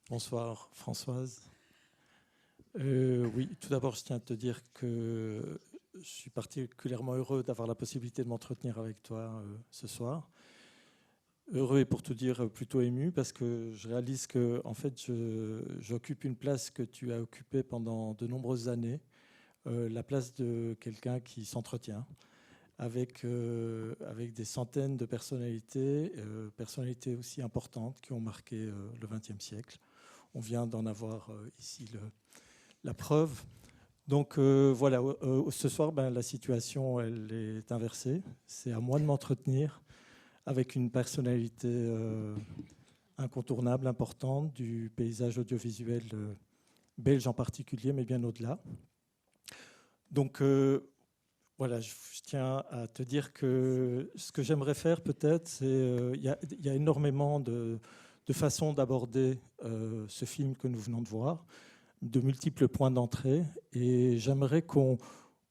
Bonsoir Françoise. Oui, tout d'abord, je tiens à te dire que je suis particulièrement heureux d'avoir la possibilité de m'entretenir avec toi ce soir. Heureux et pour tout dire plutôt ému parce que je réalise que en fait, j'occupe une place que tu as occupée pendant de nombreuses années, la place de quelqu'un qui s'entretient avec des centaines de personnalités, personnalités aussi importantes qui ont marqué le XXe siècle. On vient d'en avoir ici la preuve. Donc voilà, ce soir, la situation elle est inversée. C'est à moi de m'entretenir avec une personnalité incontournable, importante du paysage audiovisuel belge en particulier, mais bien au-delà. Donc voilà, je tiens à te dire que ce que j'aimerais faire peut-être, c'est il y a énormément de façons d'aborder ce film que nous venons de voir, de multiples points d'entrée, et j'aimerais qu'on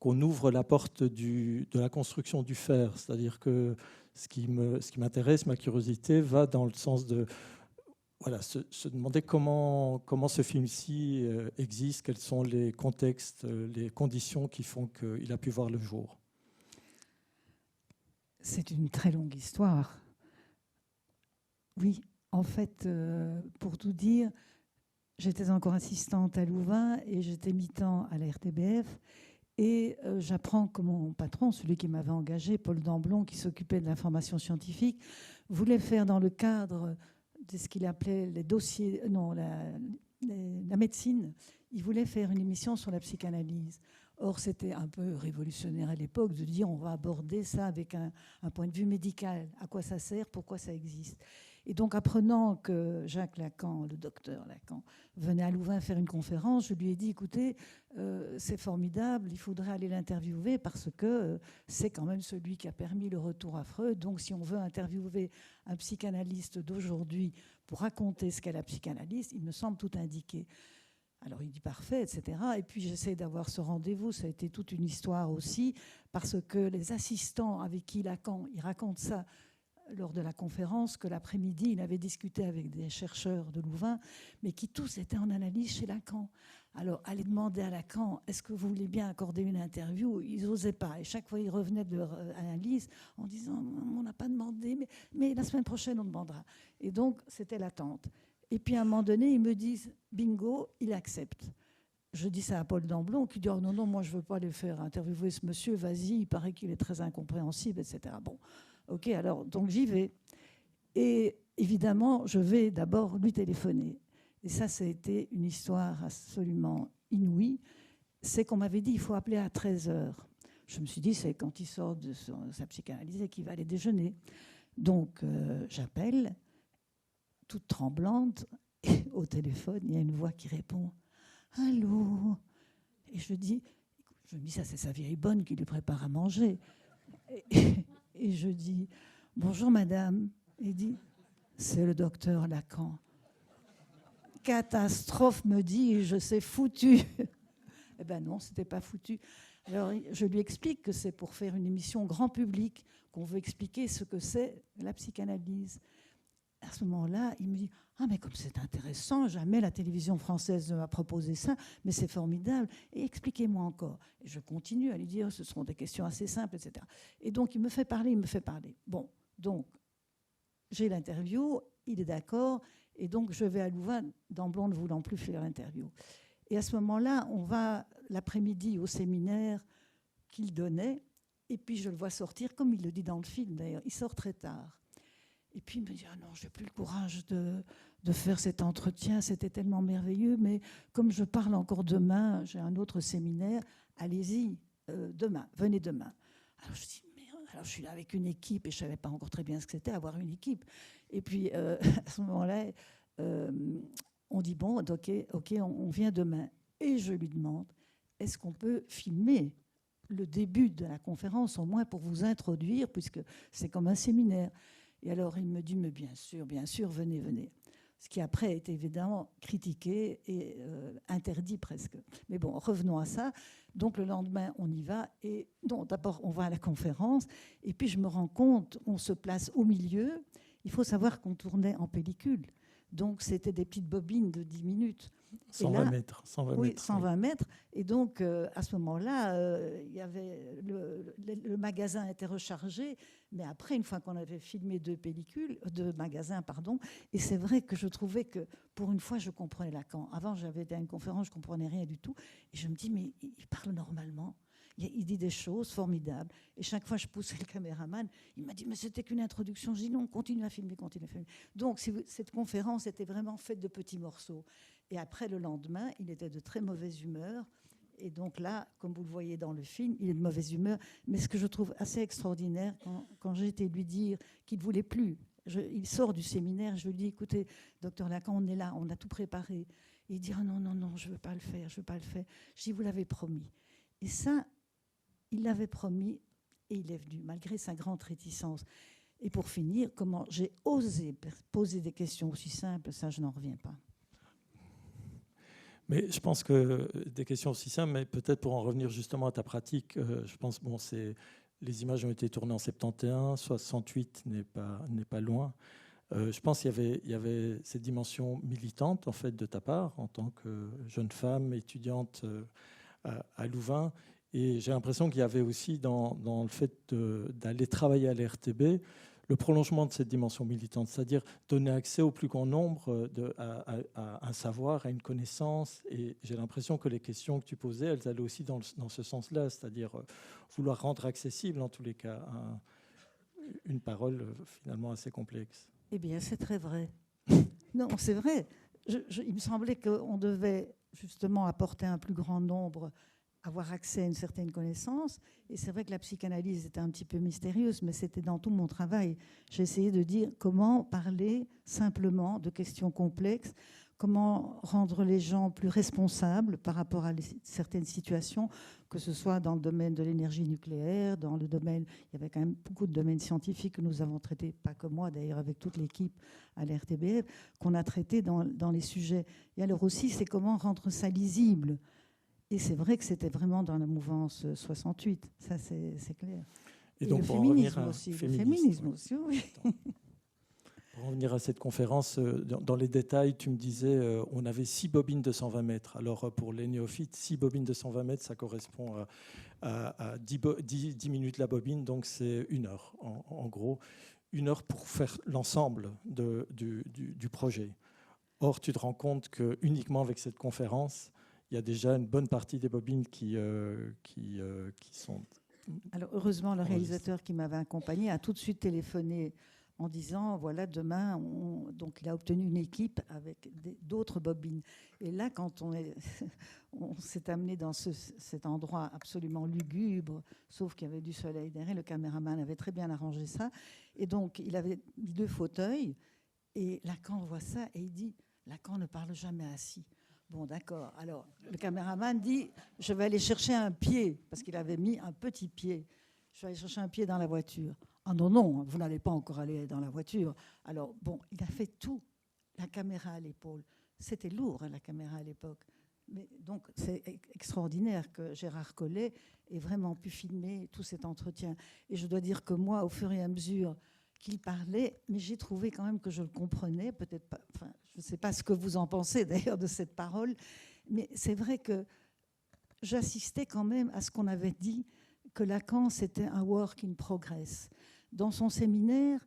ouvre la porte de la construction du faire, c'est-à-dire que ce qui m'intéresse, ma curiosité, va dans le sens de voilà, se demander comment ce film-ci existe, quels sont les contextes, les conditions qui font qu'il a pu voir le jour. C'est une très longue histoire. Oui, en fait, pour tout dire, j'étais encore assistante à Louvain et j'étais mi-temps à la RTBF. Et j'apprends que mon patron, celui qui m'avait engagé, Paul Damblon, qui s'occupait de l'information scientifique, voulait faire dans le cadre de ce qu'il appelait les dossiers, non, la médecine, il voulait faire une émission sur la psychanalyse. Or, c'était un peu révolutionnaire à l'époque de dire on va aborder ça avec un point de vue médical. À quoi ça sert, pourquoi ça existe. Et donc, apprenant que Jacques Lacan, le docteur Lacan, venait à Louvain faire une conférence, je lui ai dit, écoutez, c'est formidable, il faudrait aller l'interviewer parce que c'est quand même celui qui a permis le retour à Freud. Donc, si on veut interviewer un psychanalyste d'aujourd'hui pour raconter ce qu'est la psychanalyse, il me semble tout indiqué. Alors il dit parfait, etc. Et puis j'essaie d'avoir ce rendez-vous. Ça a été toute une histoire aussi, parce que les assistants avec qui Lacan, il raconte ça lors de la conférence, que l'après-midi, il avait discuté avec des chercheurs de Louvain, mais qui tous étaient en analyse chez Lacan. Alors, aller demander à Lacan, est-ce que vous voulez bien accorder une interview? Ils n'osaient pas. Et chaque fois, ils revenaient de leur analyse en disant, on n'a pas demandé, mais la semaine prochaine, on demandera. Et donc, c'était l'attente. Et puis, à un moment donné, ils me disent, bingo, il accepte. Je dis ça à Paul Damblon, qui dit, oh non, moi, je ne veux pas aller faire interviewer ce monsieur, vas-y, il paraît qu'il est très incompréhensible, etc. Bon, ok, alors, donc j'y vais. Et évidemment, je vais d'abord lui téléphoner. Et ça a été une histoire absolument inouïe. C'est qu'on m'avait dit, il faut appeler à 13h. Je me suis dit, c'est quand il sort de sa psychanalyse et qu'il va aller déjeuner. Donc, j'appelle, toute tremblante, et au téléphone, il y a une voix qui répond, « Allô ?» Et je me dis, ça c'est sa vieille bonne qui lui prépare à manger. Et je dis, « Bonjour madame ». Il dit, « C'est le docteur Lacan ». Catastrophe, me dis-je, c'est foutu. Eh ben non, c'était pas foutu. Alors, je lui explique que c'est pour faire une émission grand public, qu'on veut expliquer ce que c'est la psychanalyse. À ce moment-là, il me dit, ah mais comme c'est intéressant, jamais la télévision française ne m'a proposé ça, mais c'est formidable, et expliquez-moi encore. Et je continue à lui dire, ce seront des questions assez simples, etc. Et donc, il me fait parler. Bon, donc, j'ai l'interview, il est d'accord, et donc je vais à Louvain, Damblon ne voulant plus faire l'interview. Et à ce moment-là, on va l'après-midi au séminaire qu'il donnait, et puis je le vois sortir, comme il le dit dans le film d'ailleurs, il sort très tard. Et puis il me dit, ah non, je n'ai plus le courage de faire cet entretien, c'était tellement merveilleux, mais comme je parle encore demain, j'ai un autre séminaire, allez-y, demain, venez demain. Alors je dis, alors je suis là avec une équipe et je ne savais pas encore très bien ce que c'était avoir une équipe. Et puis à ce moment-là, on dit bon, ok, on vient demain. Et je lui demande, est-ce qu'on peut filmer le début de la conférence, au moins pour vous introduire, puisque c'est comme un séminaire. Et alors il me dit, mais bien sûr, venez. Ce qui après a été évidemment critiqué et interdit presque. Mais bon, revenons à ça. Donc le lendemain, on y va. Et donc d'abord, on va à la conférence. Et puis je me rends compte, on se place au milieu. Il faut savoir qu'on tournait en pellicule. Donc, c'était des petites bobines de 10 minutes. 120 mètres. 120 oui, mètres, 120 mètres. Et donc, à ce moment-là, il y avait le magasin était rechargé. Mais après, une fois qu'on avait filmé deux magasins, pardon, et c'est vrai que je trouvais que, pour une fois, je comprenais Lacan. Avant, j'avais été à une conférence, je ne comprenais rien du tout. Et je me dis, mais il parle normalement. Il dit des choses formidables. Et chaque fois, je poussais le caméraman. Il m'a dit, mais c'était qu'une introduction. Je dis, non, continue à filmer, continue à filmer. Donc, cette conférence était vraiment faite de petits morceaux. Et après, le lendemain, il était de très mauvaise humeur. Et donc là, comme vous le voyez dans le film, il est de mauvaise humeur. Mais ce que je trouve assez extraordinaire, quand j'ai été lui dire qu'il ne voulait plus, il sort du séminaire, je lui dis, écoutez, docteur Lacan, on est là, on a tout préparé. Et il dit, oh non, non, non, je ne veux pas le faire, je ne veux pas le faire. Je dis, vous l'avez promis. Et ça, il l'avait promis et il est venu, malgré sa grande réticence. Et pour finir, comment j'ai osé poser des questions aussi simples, ça, je n'en reviens pas. Mais je pense que des questions aussi simples, mais peut-être pour en revenir justement à ta pratique, je pense bon, les images ont été tournées en 71, 68 n'est pas loin. Je pense qu'il y avait cette dimension militante en fait de ta part en tant que jeune femme étudiante à Louvain, et j'ai l'impression qu'il y avait aussi dans le fait d'aller travailler à l'RTB le prolongement de cette dimension militante, c'est-à-dire donner accès au plus grand nombre à un savoir, à une connaissance. Et j'ai l'impression que les questions que tu posais, elles allaient aussi dans ce sens-là, c'est-à-dire vouloir rendre accessible, en tous les cas, une parole finalement assez complexe. Eh bien, c'est très vrai. Non, c'est vrai. Il me semblait qu'on devait justement apporter un plus grand nombre, avoir accès à une certaine connaissance. Et c'est vrai que la psychanalyse était un petit peu mystérieuse, mais c'était dans tout mon travail. J'ai essayé de dire comment parler simplement de questions complexes, comment rendre les gens plus responsables par rapport à certaines situations, que ce soit dans le domaine de l'énergie nucléaire, dans le domaine, il y avait quand même beaucoup de domaines scientifiques que nous avons traités, pas que moi d'ailleurs, avec toute l'équipe à l'RTBF, qu'on a traité dans les sujets. Et alors aussi, c'est comment rendre ça lisible. Et c'est vrai que c'était vraiment dans la mouvance 68, ça c'est clair. Et donc, le féminisme aussi. Le féminisme aussi, oui. Pour revenir à cette conférence, dans les détails, tu me disais on avait 6 bobines de 120 mètres. Alors pour les néophytes, 6 bobines de 120 mètres, ça correspond à 10 minutes la bobine, donc c'est 1 heure en gros. 1 heure pour faire l'ensemble du projet. Or, tu te rends compte que uniquement avec cette conférence, il y a déjà une bonne partie des bobines qui sont... Alors, heureusement, le réalisateur qui m'avait accompagné a tout de suite téléphoné en disant, voilà, demain, donc il a obtenu une équipe avec d'autres bobines. Et là, quand on s'est amené dans cet endroit absolument lugubre, sauf qu'il y avait du soleil derrière, le caméraman avait très bien arrangé ça. Et donc, il avait mis 2 fauteuils. Et Lacan voit ça et il dit, Lacan ne parle jamais assis. Bon, d'accord. Alors, le caméraman dit, je vais aller chercher un pied, parce qu'il avait mis un petit pied. Je vais aller chercher un pied dans la voiture. Ah non, non, vous n'allez pas encore aller dans la voiture. Alors, bon, il a fait tout. La caméra à l'épaule. C'était lourd, hein, la caméra à l'époque. Mais donc, c'est extraordinaire que Gérard Collet ait vraiment pu filmer tout cet entretien. Et je dois dire que moi, au fur et à mesure qu'il parlait, mais j'ai trouvé quand même que je le comprenais, peut-être pas, enfin, je ne sais pas ce que vous en pensez d'ailleurs de cette parole, mais c'est vrai que j'assistais quand même à ce qu'on avait dit, que Lacan, c'était un work in progress. Dans son séminaire,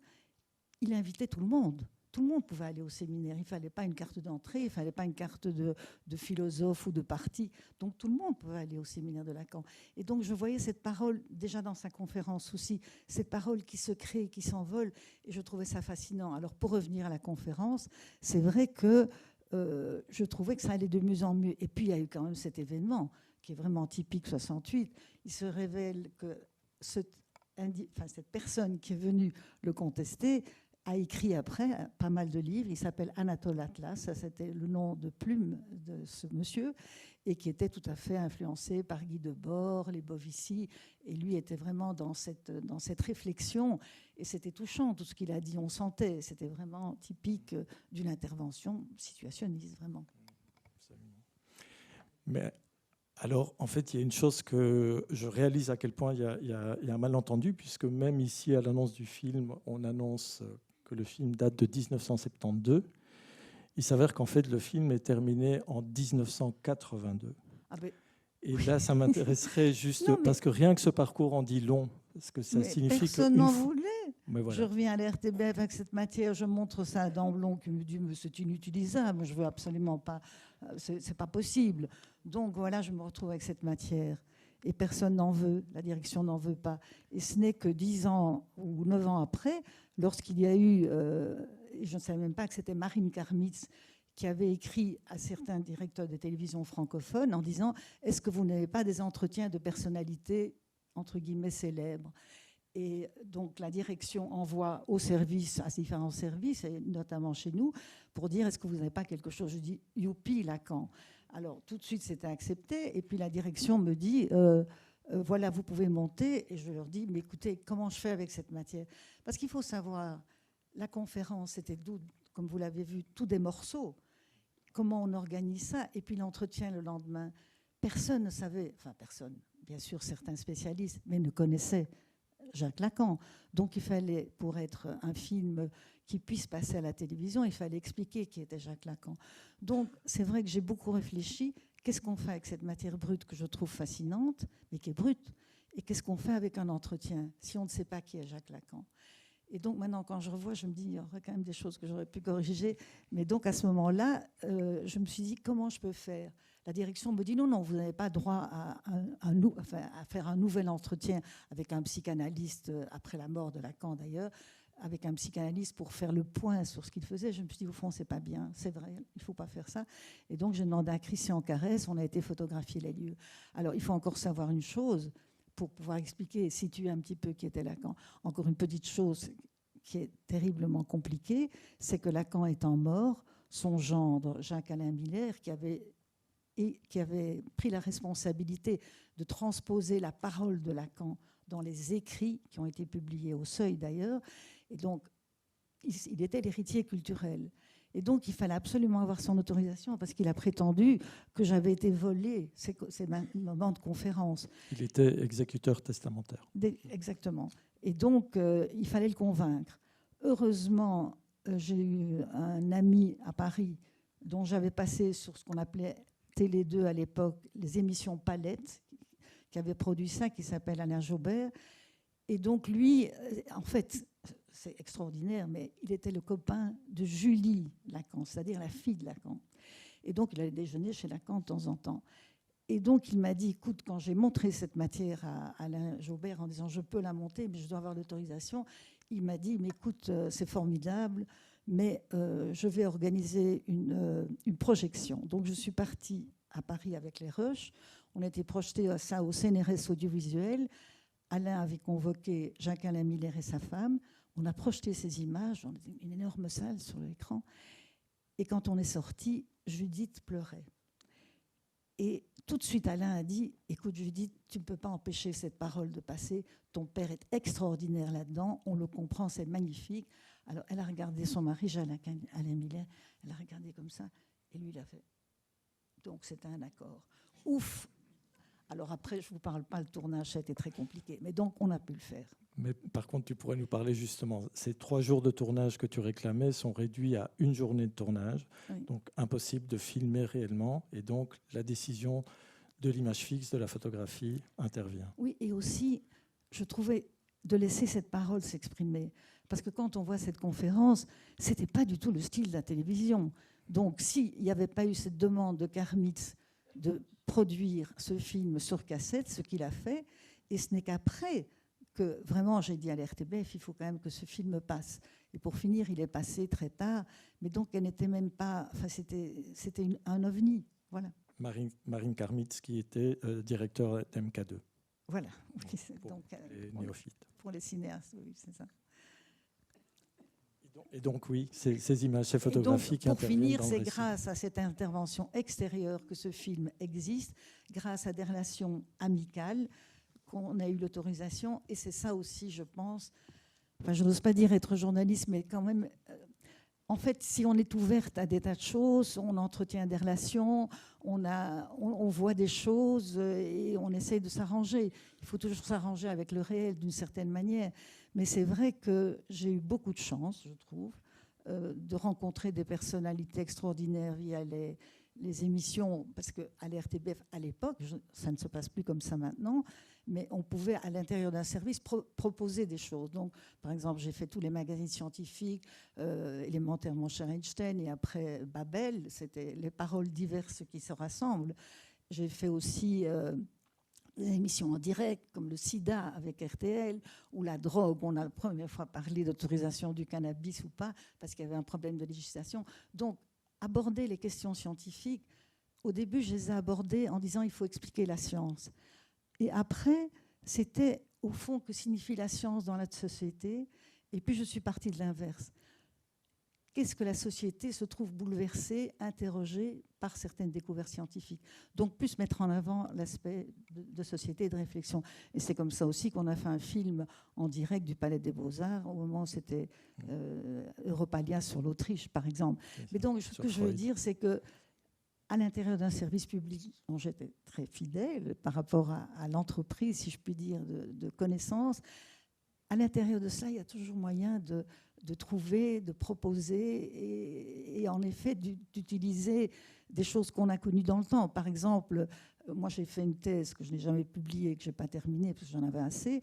il invitait tout le monde. Tout le monde pouvait aller au séminaire. Il ne fallait pas une carte d'entrée, il ne fallait pas une carte de philosophe ou de parti. Donc tout le monde pouvait aller au séminaire de Lacan. Et donc je voyais cette parole, déjà dans sa conférence aussi, cette parole qui se crée, qui s'envole, et je trouvais ça fascinant. Alors pour revenir à la conférence, c'est vrai que je trouvais que ça allait de mieux en mieux. Et puis il y a eu quand même cet événement qui est vraiment typique 68. Il se révèle que cette personne qui est venue le contester a écrit après pas mal de livres. Il s'appelle Anatole Atlas, ça c'était le nom de plume de ce monsieur, et qui était tout à fait influencé par Guy Debord, les Bovici, et lui était vraiment dans cette réflexion, et c'était touchant tout ce qu'il a dit, on sentait, c'était vraiment typique d'une intervention situationniste, vraiment. Mais alors, en fait, il y a une chose que je réalise à quel point il y a un malentendu, puisque même ici, à l'annonce du film, on annonce que le film date de 1972. Il s'avère qu'en fait, le film est terminé en 1982. Ah ben, Et là, ça m'intéresserait juste, non, mais, parce que rien que ce parcours en dit long. Parce que ça signifie personne n'en voulait. Mais voilà. Je reviens à la RTBF avec cette matière, je montre ça à Damblon qui me dit mais c'est inutilisable, je veux absolument pas, c'est pas possible. Donc voilà, je me retrouve avec cette matière. Et personne n'en veut, la direction n'en veut pas. Et ce n'est que 10 ans ou 9 ans après, lorsqu'il y a eu, et je ne savais même pas que c'était Marine Karmitz qui avait écrit à certains directeurs de télévision francophones en disant « Est-ce que vous n'avez pas des entretiens de personnalités, entre guillemets, célèbres ?» Et donc la direction envoie aux services, à différents services, et notamment chez nous, pour dire « Est-ce que vous n'avez pas quelque chose ?» Je dis « Youpi, Lacan !» Alors tout de suite, c'était accepté. Et puis la direction me dit voilà, vous pouvez monter. Et je leur dis mais écoutez, comment je fais avec cette matière? Parce qu'il faut savoir, la conférence, c'était, comme vous l'avez vu, tous des morceaux. Comment on organise ça? Et puis l'entretien le lendemain. Personne ne savait, enfin personne, bien sûr certains spécialistes, mais ne connaissaient Jacques Lacan. Donc il fallait, pour être un film qui puisse passer à la télévision, il fallait expliquer qui était Jacques Lacan. Donc c'est vrai que j'ai beaucoup réfléchi, qu'est-ce qu'on fait avec cette matière brute que je trouve fascinante, mais qui est brute? Et qu'est-ce qu'on fait avec un entretien si on ne sait pas qui est Jacques Lacan? Et donc maintenant, quand je revois, je me dis, il y aurait quand même des choses que j'aurais pu corriger. Mais donc à ce moment-là, je me suis dit, comment je peux faire? La direction me dit, non, vous n'avez pas droit à faire un nouvel entretien avec un psychanalyste, après la mort de Lacan d'ailleurs, avec un psychanalyste pour faire le point sur ce qu'il faisait. Je me suis dit, au fond, c'est pas bien, c'est vrai, il ne faut pas faire ça. Et donc j'ai demandé à Christian Carès, on a été photographier les lieux. Alors il faut encore savoir une chose, pour pouvoir expliquer et situer un petit peu qui était Lacan. Encore une petite chose qui est terriblement compliquée, c'est que Lacan étant mort, son gendre, Jacques-Alain Miller, qui avait pris la responsabilité de transposer la parole de Lacan dans les écrits qui ont été publiés au Seuil d'ailleurs, et donc il était l'héritier culturel. Et donc, il fallait absolument avoir son autorisation parce qu'il a prétendu que j'avais été volé ces moments de conférence. Il était exécuteur testamentaire. Exactement. Et donc, il fallait le convaincre. Heureusement, j'ai eu un ami à Paris dont j'avais passé sur ce qu'on appelait Télé 2 à l'époque, les émissions Palette, qui avait produit ça, qui s'appelle Alain Jaubert. Et donc, lui, en fait, c'est extraordinaire, mais il était le copain de Julie Lacan, c'est-à-dire la fille de Lacan. Et donc, il allait déjeuner chez Lacan de temps en temps. Et donc, il m'a dit, écoute, quand j'ai montré cette matière à Alain Jaubert en disant, je peux la monter, mais je dois avoir l'autorisation, il m'a dit, mais écoute, c'est formidable, mais je vais organiser une projection. Donc, je suis partie à Paris avec les Rush. On a été projeté ça au CNRS audiovisuel. Alain avait convoqué Jacques-Alain Miller et sa femme. On a projeté ces images dans une énorme salle sur l'écran. Et quand on est sorti, Judith pleurait. Et tout de suite, Alain a dit, écoute Judith, tu ne peux pas empêcher cette parole de passer. Ton père est extraordinaire là-dedans. On le comprend, c'est magnifique. Alors, elle a regardé son mari, Jacques-Alain Miller. Elle a regardé comme ça. Et lui, il a fait. Donc, c'était un accord. Ouf! Alors après, je ne vous parle pas, le tournage, ça a été très compliqué. Mais donc, on a pu le faire. Mais par contre, tu pourrais nous parler justement, ces 3 jours de tournage que tu réclamais sont réduits à 1 journée de tournage. Oui. Donc, impossible de filmer réellement. Et donc, la décision de l'image fixe, de la photographie intervient. Oui, et aussi, je trouvais de laisser cette parole s'exprimer. Parce que quand on voit cette conférence, ce n'était pas du tout le style de la télévision. Donc, s'il n'y avait pas eu cette demande de Karmitz de produire ce film sur cassette, ce qu'il a fait, et ce n'est qu'après que vraiment j'ai dit à l'RTBF, il faut quand même que ce film passe. Et pour finir, il est passé très tard, mais donc elle n'était même pas, enfin c'était un ovni, voilà. Marine Karmitz qui était directeur d'MK2. Voilà. Pour donc, les néophytes. Pour les cinéastes, oui, c'est ça. Et donc oui, ces images, ces photographies qui interviennent. Pour finir, c'est grâce à cette intervention extérieure que ce film existe, grâce à des relations amicales qu'on a eu l'autorisation. Et c'est ça aussi, je pense, enfin, je n'ose pas dire être journaliste, mais quand même, en fait, si on est ouverte à des tas de choses, on entretient des relations, on voit des choses et on essaye de s'arranger. Il faut toujours s'arranger avec le réel d'une certaine manière. Mais c'est vrai que j'ai eu beaucoup de chance, je trouve, de rencontrer des personnalités extraordinaires via les émissions, parce qu'à l'RTBF, à l'époque, ça ne se passe plus comme ça maintenant, mais on pouvait, à l'intérieur d'un service, proposer des choses. Donc, par exemple, j'ai fait tous les magazines scientifiques, Élémentaire, mon cher Einstein, et après Babel, c'était les paroles diverses qui se rassemblent. J'ai fait aussi des émissions en direct, comme le sida avec RTL, ou la drogue. On a la première fois parlé d'autorisation du cannabis ou pas, parce qu'il y avait un problème de législation. Donc, aborder les questions scientifiques, au début, je les ai abordées en disant il faut expliquer la science. Et après, c'était au fond que signifie la science dans la société. Et puis, je suis partie de l'inverse. Qu'est-ce que la société se trouve bouleversée, interrogée par certaines découvertes scientifiques. Donc, plus mettre en avant l'aspect de société et de réflexion. Et c'est comme ça aussi qu'on a fait un film en direct du Palais des Beaux-Arts, au moment où c'était Europalia sur l'Autriche, par exemple. Mais donc, ce que je veux dire, c'est que à l'intérieur d'un service public dont j'étais très fidèle par rapport à l'entreprise, si je puis dire, de connaissances, à l'intérieur de cela, il y a toujours moyen de trouver, de proposer et en effet d'utiliser des choses qu'on a connues dans le temps. Par exemple, moi j'ai fait une thèse que je n'ai jamais publiée, que je n'ai pas terminée parce que j'en avais assez,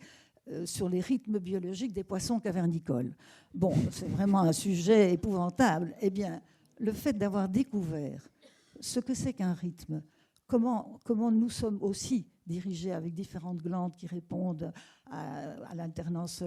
sur les rythmes biologiques des poissons cavernicoles. Bon, c'est vraiment un sujet épouvantable. Eh bien, le fait d'avoir découvert ce que c'est qu'un rythme, comment nous sommes aussi dirigés avec différentes glandes qui répondent à l'alternance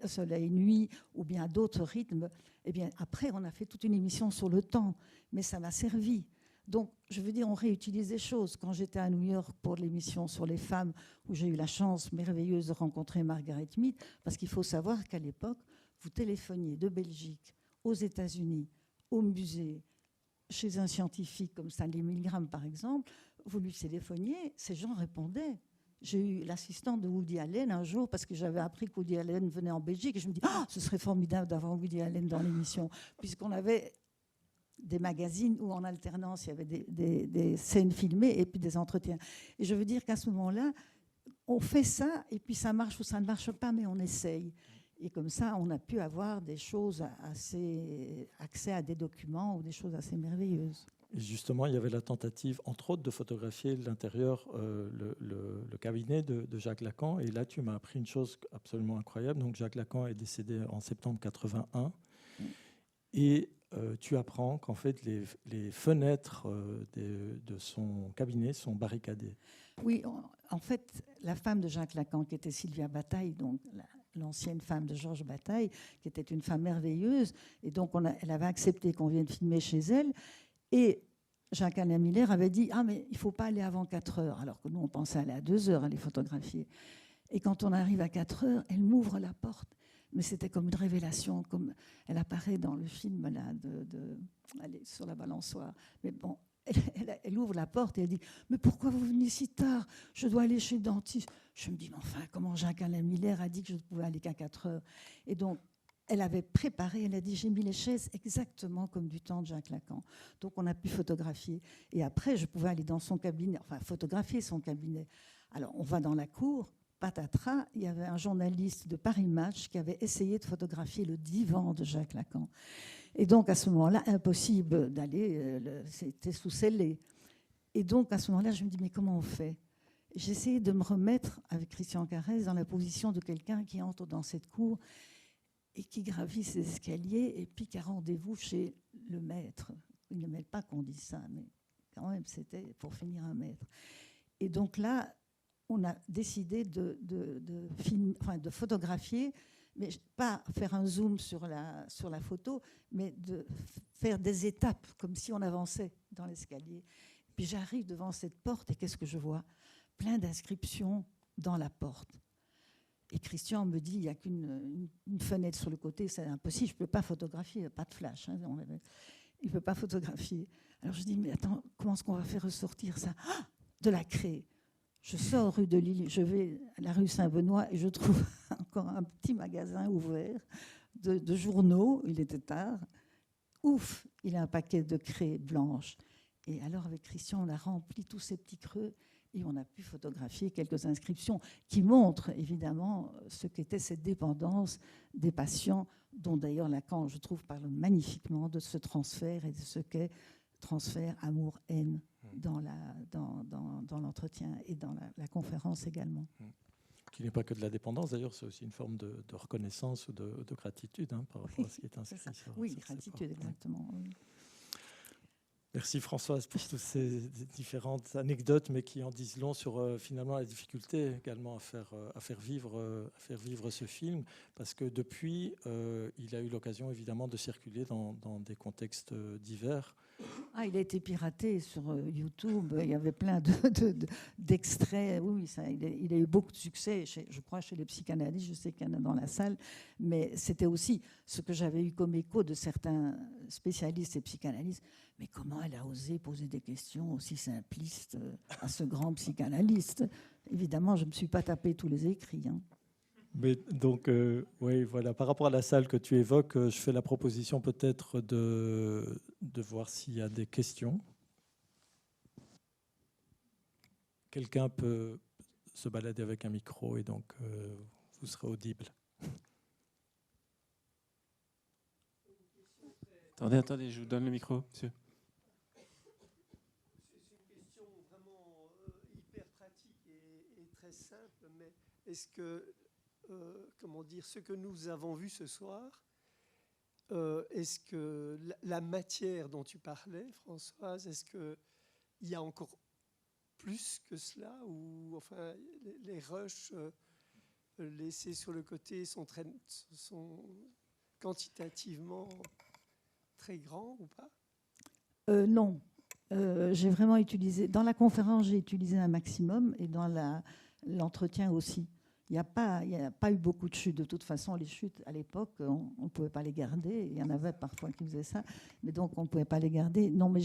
soleil-nuit ou bien à d'autres rythmes, eh bien, après, on a fait toute une émission sur le temps, mais ça m'a servi. Donc, je veux dire, on réutilise des choses. Quand j'étais à New York pour l'émission sur les femmes, où j'ai eu la chance merveilleuse de rencontrer Margaret Mead, parce qu'il faut savoir qu'à l'époque, vous téléphoniez de Belgique aux États-Unis, au musée, chez un scientifique comme Stanley Milgram, par exemple, vous lui téléphoniez, ces gens répondaient. J'ai eu l'assistante de Woody Allen un jour, parce que j'avais appris que Woody Allen venait en Belgique, et je me dis, ce serait formidable d'avoir Woody Allen dans l'émission, puisqu'on avait des magazines où en alternance, il y avait des scènes filmées et puis des entretiens. Et je veux dire qu'à ce moment-là, on fait ça, et puis ça marche ou ça ne marche pas, mais on essaye. Et comme ça, on a pu avoir des choses accès à des documents ou des choses assez merveilleuses. Et justement, il y avait la tentative, entre autres, de photographier l'intérieur, le cabinet de Jacques Lacan. Et là, tu m'as appris une chose absolument incroyable. Donc, Jacques Lacan est décédé en septembre 81. Et tu apprends qu'en fait, les fenêtres de son cabinet sont barricadées. Oui, en fait, la femme de Jacques Lacan, qui était Sylvia Bataille, donc l'ancienne femme de Georges Bataille, qui était une femme merveilleuse, et donc elle avait accepté qu'on vienne filmer chez elle. Et Jacques-Alain Miller avait dit « Ah, mais il ne faut pas aller avant 4 heures », alors que nous, on pensait aller à 2 heures à les photographier. Et quand on arrive à 4 heures, elle m'ouvre la porte. Mais c'était comme une révélation, comme elle apparaît dans le film là, elle est sur la balançoire. Mais bon, elle ouvre la porte et elle dit « Mais pourquoi vous venez si tard? Je dois aller chez le dentiste. » Je me dis « Mais enfin, comment Jacques-Alain Miller a dit que je ne pouvais aller qu'à 4 heures ?» Et donc, elle avait préparé, elle a dit « J'ai mis les chaises exactement comme du temps de Jacques Lacan. » Donc, on a pu photographier. Et après, je pouvais aller dans son cabinet, enfin, photographier son cabinet. Alors, on va dans la cour. Patatras, il y avait un journaliste de Paris Match qui avait essayé de photographier le divan de Jacques Lacan. Et donc, à ce moment-là, impossible d'aller, c'était sous scellé. Et donc, à ce moment-là, je me dis, mais comment on fait? J'ai essayé de me remettre, avec Christian Carrez, dans la position de quelqu'un qui entre dans cette cour et qui gravit ses escaliers et puis qui a rendez-vous chez le maître. Il ne mêle pas qu'on dise ça, mais quand même, c'était pour finir un maître. Et donc là, on a décidé de photographier, mais pas faire un zoom sur la photo, mais de faire des étapes, comme si on avançait dans l'escalier. Puis j'arrive devant cette porte et qu'est-ce que je vois? Plein d'inscriptions dans la porte. Et Christian me dit, il n'y a qu'une fenêtre sur le côté, c'est impossible, je ne peux pas photographier, pas de flash. Hein, il ne peut pas photographier. Alors je dis, mais attends, comment est-ce qu'on va faire ressortir ça? De la craie. Je sors rue de Lille, je vais à la rue Saint-Benoît et je trouve encore un petit magasin ouvert de journaux. Il était tard. Ouf, il a un paquet de craies blanches. Et alors, avec Christian, on a rempli tous ces petits creux et on a pu photographier quelques inscriptions qui montrent évidemment ce qu'était cette dépendance des patients, dont d'ailleurs Lacan, je trouve, parle magnifiquement de ce transfert et de ce qu'est transfert amour-haine dans l'entretien et dans la conférence également. Qui n'est pas que de la dépendance, d'ailleurs, c'est aussi une forme de reconnaissance ou de gratitude par rapport à ce qui est inscrit. Oui, gratitude, exactement. Oui. Merci Françoise pour toutes ces différentes anecdotes, mais qui en disent long sur finalement la difficulté également à faire vivre ce film, parce que depuis, il a eu l'occasion évidemment de circuler dans des contextes divers. Il a été piraté sur YouTube. Il y avait plein d'extraits. Oui, il a eu beaucoup de succès, je crois, chez les psychanalystes. Je sais qu'il y en a dans la salle. Mais c'était aussi ce que j'avais eu comme écho de certains spécialistes et psychanalystes. Mais comment elle a osé poser des questions aussi simplistes à ce grand psychanalyste? Évidemment, je ne me suis pas tapé tous les écrits. Mais donc, oui, voilà. Par rapport à la salle que tu évoques, je fais la proposition peut-être de voir s'il y a des questions. Quelqu'un peut se balader avec un micro et donc vous serez audible. Attendez, je vous donne le micro, monsieur. C'est une question vraiment hyper pratique et très simple, mais est-ce que comment dire, ce que nous avons vu ce soir, est-ce que la matière dont tu parlais, Françoise, est-ce qu'il y a encore plus que cela, ou enfin les rushs laissés sur le côté sont quantitativement très grands ou pas? Non. J'ai vraiment utilisé, dans la conférence, j'ai utilisé un maximum, et dans l'entretien aussi. Il n'y a pas eu beaucoup de chutes. De toute façon, les chutes, à l'époque, on ne pouvait pas les garder. Il y en avait parfois qui faisaient ça, mais donc on ne pouvait pas les garder. Non, mais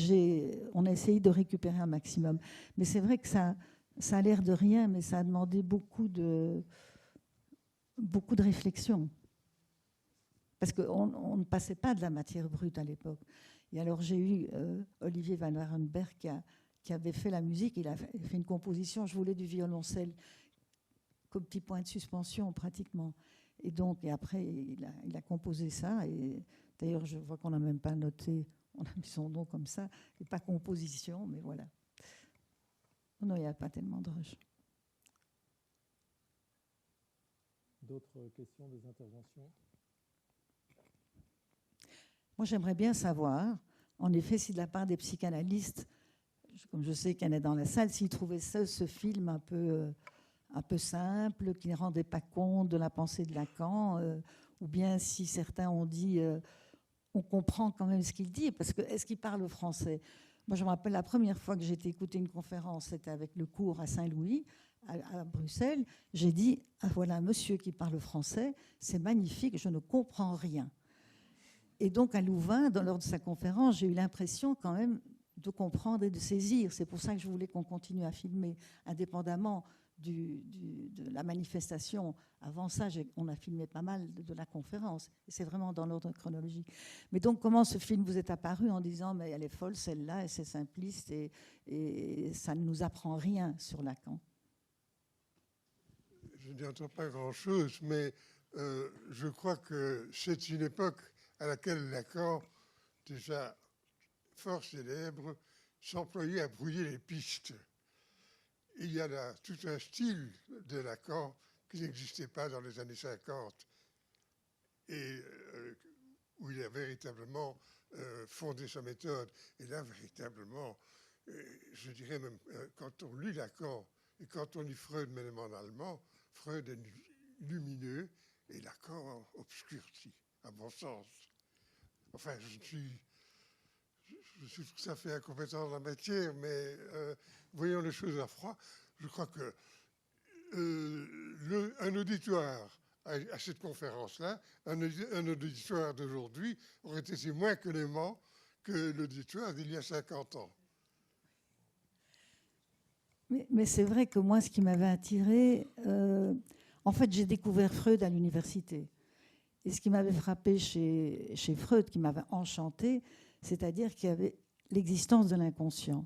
on a essayé de récupérer un maximum. Mais c'est vrai que ça a l'air de rien, mais ça a demandé beaucoup de réflexion. Parce qu'on ne passait pas de la matière brute à l'époque. Et alors j'ai eu Olivier Van Warenberg qui avait fait la musique. Il a fait une composition, je voulais du violoncelle comme petit point de suspension pratiquement. Et après, il a composé ça. Et d'ailleurs, je vois qu'on n'a même pas noté, on a mis son nom comme ça, et pas composition, mais voilà. Non, il n'y a pas tellement de rush. D'autres questions, des interventions? Moi, j'aimerais bien savoir, en effet, si de la part des psychanalystes, comme je sais qu'il y en a dans la salle, s'ils trouvaient ce film un peu simple, qui ne rendait pas compte de la pensée de Lacan, ou bien si certains ont dit on comprend quand même ce qu'il dit, parce que est-ce qu'il parle français? Moi, je me rappelle la première fois que j'ai été écouter une conférence, c'était avec le cours à Saint-Louis, à Bruxelles. J'ai dit voilà un monsieur qui parle français, c'est magnifique, je ne comprends rien. Et donc à Louvain, lors de sa conférence, j'ai eu l'impression quand même de comprendre et de saisir. C'est pour ça que je voulais qu'on continue à filmer, indépendamment de la manifestation. Avant ça, on a filmé pas mal de la conférence. Et c'est vraiment dans l'ordre chronologique. Mais donc, comment ce film vous est apparu en disant mais elle est folle, celle-là, et c'est simpliste, et ça ne nous apprend rien sur Lacan? Je n'entends pas grand-chose, mais je crois que c'est une époque à laquelle Lacan, déjà fort célèbre, s'employait à brouiller les pistes. Il y a là tout un style de Lacan qui n'existait pas dans les années 50 et où il a véritablement fondé sa méthode. Et là, véritablement, je dirais même, quand on lit Lacan et quand on lit Freud, même en allemand, Freud est lumineux et Lacan obscurci, à mon sens. Enfin, je suis tout à fait incompétent dans la matière, mais voyons les choses à froid. Je crois que un auditoire à cette conférence-là, un auditoire d'aujourd'hui aurait été moins clément que l'auditoire d'il y a 50 ans. Mais c'est vrai que moi, ce qui m'avait attiré, en fait, j'ai découvert Freud à l'université. Et ce qui m'avait frappé chez Freud, qui m'avait enchanté, c'est-à-dire qu'il y avait l'existence de l'inconscient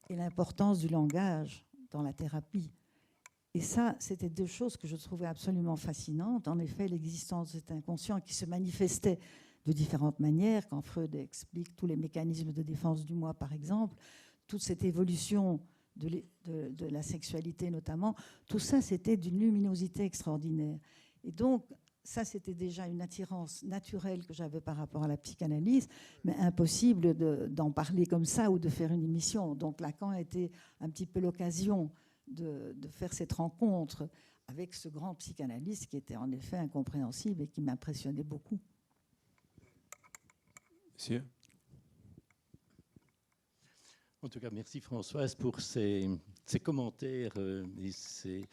et l'importance du langage dans la thérapie. Et ça, c'était deux choses que je trouvais absolument fascinantes. En effet, l'existence de cet inconscient qui se manifestait de différentes manières, quand Freud explique tous les mécanismes de défense du moi, par exemple, toute cette évolution de la sexualité notamment, tout ça, c'était d'une luminosité extraordinaire. Et donc, ça, c'était déjà une attirance naturelle que j'avais par rapport à la psychanalyse, mais impossible d'en parler comme ça ou de faire une émission. Donc Lacan a été un petit peu l'occasion de faire cette rencontre avec ce grand psychanalyste qui était en effet incompréhensible et qui m'impressionnait beaucoup. Monsieur ? En tout cas, merci Françoise pour ces commentaires et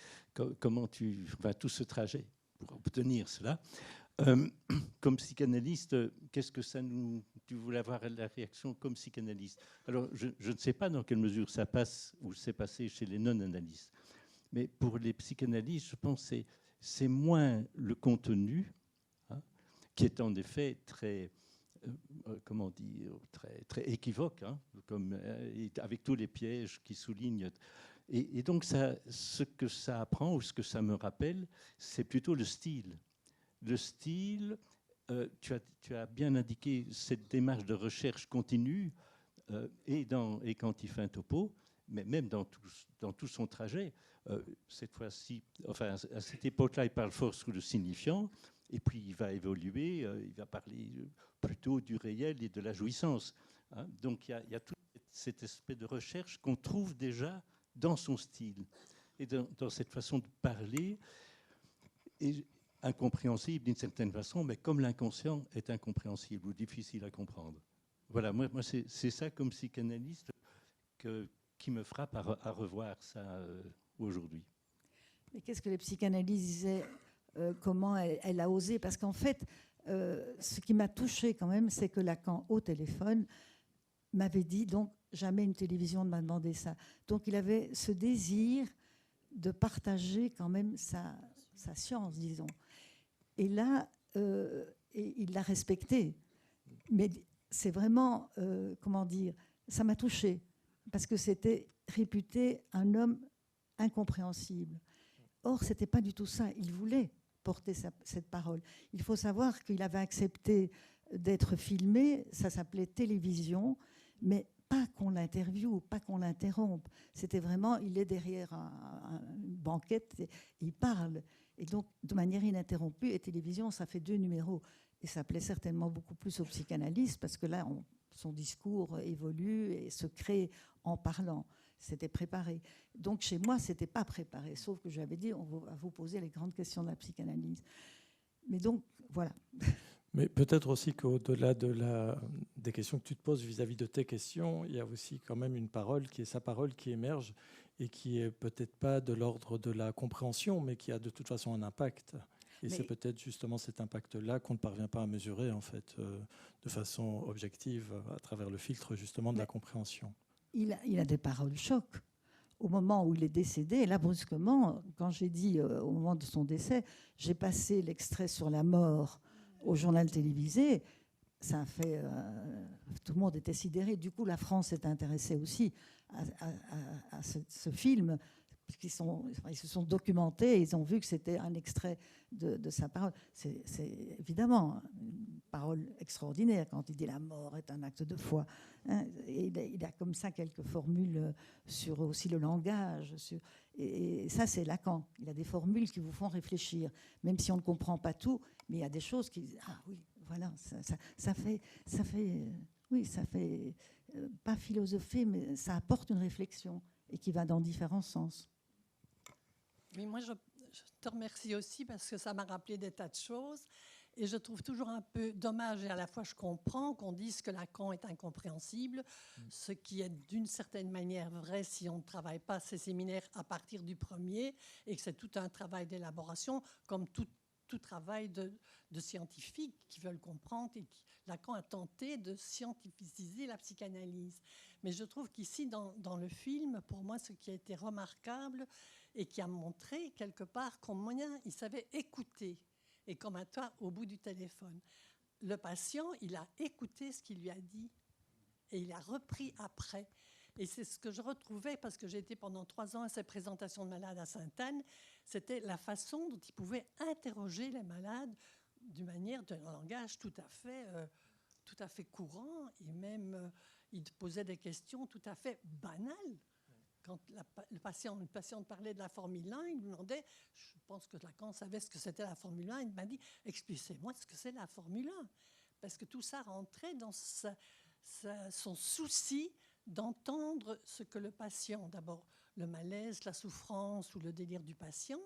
comment tout ce trajet pour obtenir cela. Comme psychanalyste, qu'est-ce que ça nous... Tu voulais avoir la réaction comme psychanalyste. Alors, je ne sais pas dans quelle mesure ça passe ou c'est passé chez les non-analystes. Mais pour les psychanalystes, je pense que c'est moins le contenu, hein, qui est en effet très... comment dire, très équivoque, hein, avec tous les pièges qui soulignent. Et donc, ce que ça apprend, ou ce que ça me rappelle, c'est plutôt le style. Le style, tu as bien indiqué cette démarche de recherche continue, et quand il fait un topo, mais même dans tout son trajet. Cette fois-ci, enfin, à cette époque-là, il parle fort sous le signifiant, et puis il va évoluer, il va parler plutôt du réel et de la jouissance. Hein. Donc il y a tout cet aspect de recherche qu'on trouve déjà dans son style et dans cette façon de parler, et incompréhensible d'une certaine façon, mais comme l'inconscient est incompréhensible ou difficile à comprendre. Voilà, moi c'est ça comme psychanalyste qui me frappe à revoir ça aujourd'hui. Mais qu'est-ce que les psychanalystes disaient, comment elle a osé? Parce qu'en fait, ce qui m'a touchée quand même, c'est que Lacan, au téléphone, m'avait dit, donc jamais une télévision ne m'a demandé ça. Donc il avait ce désir de partager quand même sa science, disons. Et là, et il l'a respecté. Mais c'est vraiment, comment dire, ça m'a touchée, parce que c'était réputé un homme incompréhensible. Or, ce n'était pas du tout ça. Il voulait porter cette parole. Il faut savoir qu'il avait accepté d'être filmé, ça s'appelait télévision, mais pas qu'on l'interviewe, pas qu'on l'interrompe. C'était vraiment, il est derrière une banquette et il parle. Et donc, de manière ininterrompue, et télévision, ça fait 2 numéros. Et ça plaît certainement beaucoup plus aux psychanalystes, parce que là, son discours évolue et se crée en parlant. C'était préparé. Donc, chez moi, ce n'était pas préparé, sauf que j'avais dit, on va vous poser les grandes questions de la psychanalyse. Mais donc, voilà. Mais peut-être aussi qu'au-delà des questions que tu te poses vis-à-vis de tes questions, il y a aussi quand même une parole qui est sa parole qui émerge et qui est peut-être pas de l'ordre de la compréhension, mais qui a de toute façon un impact. Et c'est peut-être justement cet impact-là qu'on ne parvient pas à mesurer en fait, de façon objective à travers le filtre justement de la compréhension. Il a des paroles choc. Au moment où il est décédé, et là brusquement, quand j'ai dit au moment de son décès, j'ai passé l'extrait sur la mort au journal télévisé, ça a fait... tout le monde était sidéré. Du coup, la France s'est intéressée aussi à ce film, puisqu'ils se sont documentés, et ils ont vu que c'était un extrait de sa parole. C'est évidemment une parole extraordinaire quand il dit « la mort est un acte de foi ». Hein, et il a comme ça quelques formules sur aussi le langage. Et ça, c'est Lacan. Il a des formules qui vous font réfléchir, même si on ne comprend pas tout, mais il y a des choses qui disent « ah oui, voilà, ça fait pas philosopher, mais ça apporte une réflexion et qui va dans différents sens. » Mais moi, je te remercie aussi parce que ça m'a rappelé des tas de choses. Et je trouve toujours un peu dommage, et à la fois je comprends qu'on dise que Lacan est incompréhensible, ce qui est d'une certaine manière vrai si on ne travaille pas ces séminaires à partir du premier, et que c'est tout un travail d'élaboration, comme tout travail de scientifiques qui veulent comprendre. Et Lacan a tenté de scientificiser la psychanalyse. Mais je trouve qu'ici, dans le film, pour moi, ce qui a été remarquable et qui a montré quelque part combien il savait écouter. Et comme à toi, au bout du téléphone, le patient, il a écouté ce qu'il lui a dit et il a repris après. Et c'est ce que je retrouvais, parce que j'ai été pendant 3 ans à ces présentations de malades à Sainte-Anne, c'était la façon dont il pouvait interroger les malades d'une manière, d'un langage tout à fait courant, et même il posait des questions tout à fait banales. Quand une patiente parlait de la Formule 1, il me demandait, je pense que Lacan savait ce que c'était la Formule 1, il m'a dit, expliquez-moi ce que c'est la Formule 1. Parce que tout ça rentrait dans son souci d'entendre ce que le patient, d'abord le malaise, la souffrance ou le délire du patient,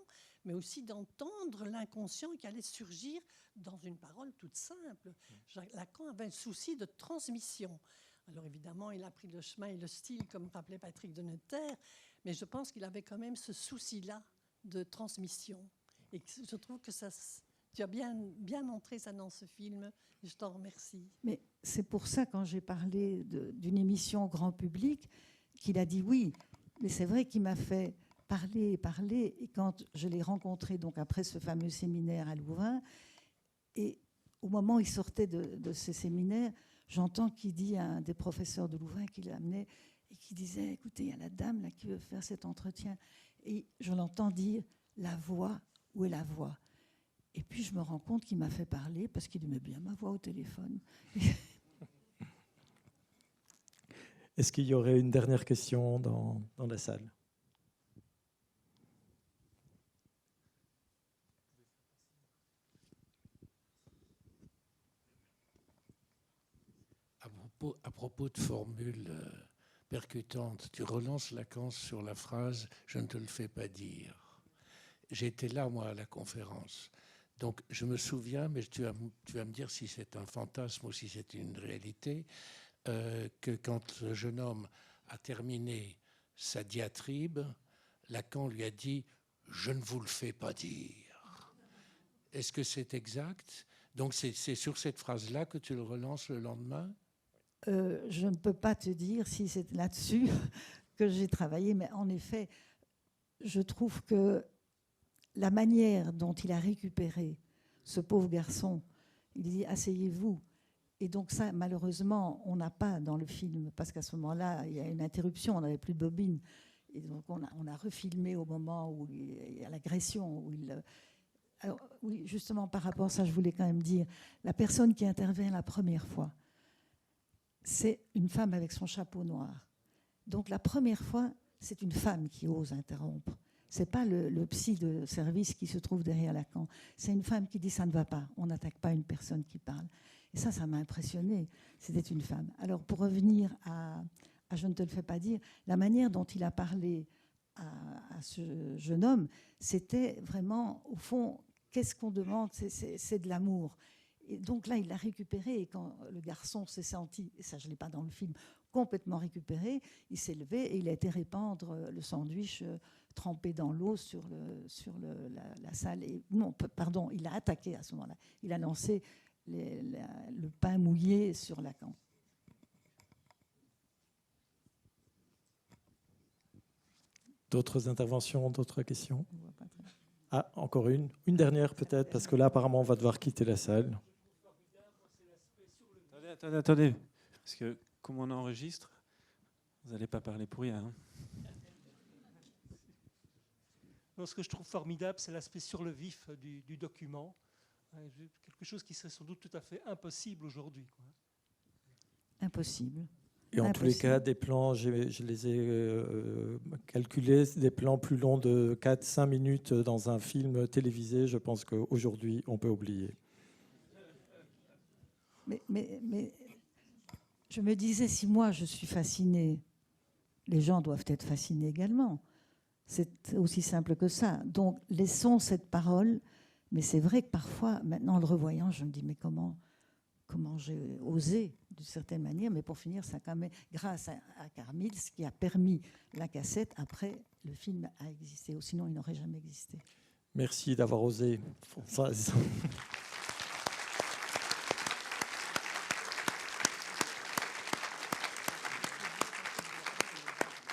mais aussi d'entendre l'inconscient qui allait surgir dans une parole toute simple. Lacan avait un souci de transmission. Alors évidemment, il a pris le chemin et le style, comme rappelait Patrick de Noether, mais je pense qu'il avait quand même ce souci-là de transmission. Et je trouve que tu as bien montré ça dans ce film, et je t'en remercie. Mais c'est pour ça, quand j'ai parlé d'une émission grand public, qu'il a dit oui. Mais c'est vrai qu'il m'a fait parler, et quand je l'ai rencontré, donc après ce fameux séminaire à Louvain, et au moment où il sortait de ces séminaires, j'entends qu'il dit à un des professeurs de Louvain qui l'amenait et qui disait, écoutez, il y a la dame là qui veut faire cet entretien. Et je l'entends dire, la voix, où est la voix? Et puis je me rends compte qu'il m'a fait parler parce qu'il aimait bien ma voix au téléphone. Est-ce qu'il y aurait une dernière question dans la salle? À propos de formules percutantes, tu relances Lacan sur la phrase « je ne te le fais pas dire ». J'étais là, moi, à la conférence. Donc, je me souviens, mais tu vas me dire si c'est un fantasme ou si c'est une réalité, que quand le jeune homme a terminé sa diatribe, Lacan lui a dit « je ne vous le fais pas dire ». Est-ce que c'est exact? Donc, c'est sur cette phrase-là que tu le relances le lendemain? Je ne peux pas te dire si c'est là-dessus que j'ai travaillé, mais en effet, je trouve que la manière dont il a récupéré ce pauvre garçon, il dit « asseyez-vous ». Et donc ça, malheureusement, on n'a pas dans le film, parce qu'à ce moment-là, il y a une interruption, on n'avait plus de bobine. Et donc on a refilmé au moment où il y a l'agression. Alors, oui, justement, par rapport à ça, je voulais quand même dire, la personne qui intervient la première fois, c'est une femme avec son chapeau noir. Donc la première fois, c'est une femme qui ose interrompre. Ce n'est pas le psy de service qui se trouve derrière Lacan. C'est une femme qui dit « ça ne va pas, on n'attaque pas une personne qui parle ». Et ça m'a impressionné. C'était une femme. Alors pour revenir à « je ne te le fais pas dire », la manière dont il a parlé à ce jeune homme, c'était vraiment, au fond, qu'est-ce qu'on demande? C'est de l'amour. Et donc là, il l'a récupéré, et quand le garçon s'est senti, et ça je ne l'ai pas dans le film, complètement récupéré, il s'est levé et il a été répandre le sandwich trempé dans l'eau sur la salle. Et, non, pardon, il a attaqué à ce moment-là. Il a lancé le pain mouillé sur Lacan. D'autres interventions, d'autres questions? Ah, encore une dernière peut-être, parce que là apparemment on va devoir quitter la salle. Attendez, parce que comme on enregistre, vous n'allez pas parler pour rien. Hein. Non, ce que je trouve formidable, c'est l'aspect sur le vif du document. Quelque chose qui serait sans doute tout à fait impossible aujourd'hui. Impossible. Et en tous les cas, des plans, je les ai calculés, des plans plus longs de 4-5 minutes dans un film télévisé, je pense qu'aujourd'hui, on peut oublier. Mais je me disais, si moi je suis fascinée, les gens doivent être fascinés également. C'est aussi simple que ça. Donc laissons cette parole, mais c'est vrai que parfois, maintenant en le revoyant, je me dis, mais comment j'ai osé d'une certaine manière, mais pour finir, ça quand même, grâce à Carmille, ce qui a permis la cassette, après, le film a existé, ou sinon il n'aurait jamais existé. Merci d'avoir osé, Françoise.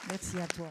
Merci à toi.